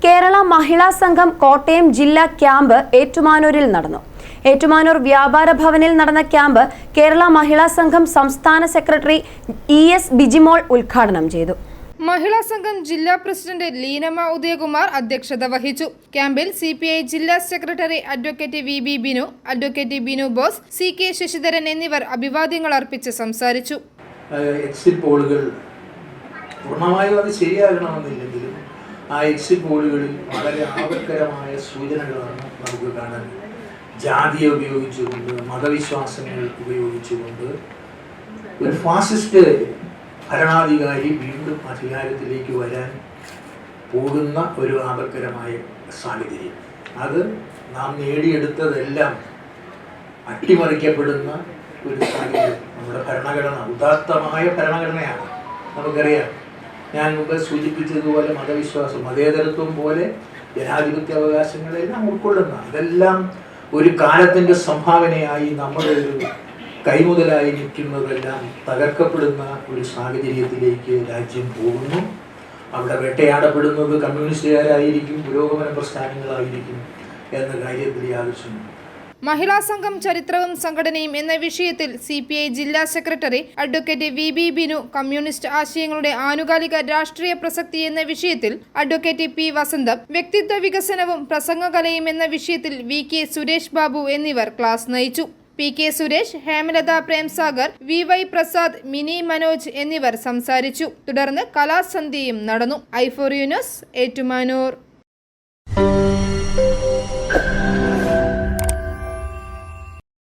കേരള മഹിളാ സംഘം കോട്ടയം ജില്ലാ ക്യാമ്പ് ഏറ്റുമാനൂരിൽ നടന്നു. ഏറ്റുമാനൂർ വ്യാപാര ഭവനിൽ നടന്ന ക്യാമ്പ് കേരള മഹിളാ സംഘം സംസ്ഥാന സെക്രട്ടറി ES ബിജിമോൾ ഉദ്ഘാടനം ചെയ്തു. മഹിളാ സംഘം ജില്ലാ പ്രസിഡന്റ് ലീനമ്മ ഉദയകുമാർ അധ്യക്ഷത വഹിച്ചു. ക്യാമ്പിൽ CPI ജില്ലാ secretary advocate VB Binu, advocate Binu boss, CK Sasidharan എന്നിവർ അഭിവാദ്യങ്ങൾ അർപ്പിച്ച് സംസാരിച്ചു. എക്സിറ്റ് പോളുകൾ പൂർണ്ണമായും അത് ശരിയാകണമെന്നില്ലെങ്കിലും ആ എക്സിറ്റ് പോളുകളിൽ വളരെ ആപത്കരമായ സൂചനകളാണ് നമുക്ക് കാണാൻ. ജാതിയെ ഉപയോഗിച്ചുകൊണ്ട്, മതവിശ്വാസങ്ങൾ ഉപയോഗിച്ചുകൊണ്ട് ഒരു ഫാസിസ്റ്റ് ഭരണാധികാരി വീണ്ടും അധികാരത്തിലേക്ക് വരാൻ പോകുന്ന ഒരു ആപത്കരമായ സാഹചര്യം. അത് നാം നേടിയെടുത്തതെല്ലാം അട്ടിമറിക്കപ്പെടുന്ന ഒരു സാഹചര്യം. നമ്മുടെ ഭരണഘടന ഉദാത്തമായ ഭരണഘടനയാണ്, നമുക്കറിയാം. ഞാൻ മുമ്പ് സൂചിപ്പിച്ചതുപോലെ മതവിശ്വാസം, മതേതരത്വം പോലെ ജനാധിപത്യ അവകാശങ്ങളെല്ലാം ഉൾക്കൊള്ളുന്ന, ഇതെല്ലാം ഒരു കാലത്തിൻ്റെ സംഭാവനയായി നമ്മുടെ ഒരു കൈമുതലായി നിൽക്കുന്നതെല്ലാം തകർക്കപ്പെടുന്ന ഒരു സാഹചര്യത്തിലേക്ക് രാജ്യം പോകുന്നു. അവിടെ വേട്ടയാടപ്പെടുന്നത് കമ്മ്യൂണിസ്റ്റുകാരായിരിക്കും, പുരോഗമന പ്രസ്ഥാനങ്ങളായിരിക്കും എന്ന കാര്യത്തിൽ യാതൊരു. മഹിളാ സംഘം ചരിത്രവും സംഘടനയും എന്ന വിഷയത്തിൽ CPI ജില്ലാ secretary advocate VB Binu, communist ആശയങ്ങളുടെ ആനുകാലിക രാഷ്ട്രീയ പ്രസക്തി എന്ന വിഷയത്തിൽ അഡ്വക്കേറ്റ് P വസന്തം, വ്യക്തിത്വ വികസനവും പ്രസംഗകലയും എന്ന വിഷയത്തിൽ VK സുരേഷ് ബാബു എന്നിവർ ക്ലാസ് നയിച്ചു. PK Suresh, Hemalatha Premsagar, VY Prasad, mini Manoj എന്നിവർ സംസാരിച്ചു. തുടർന്ന് കലാസന്ധ്യയും നടന്നു. i4U news, Ettumanoor.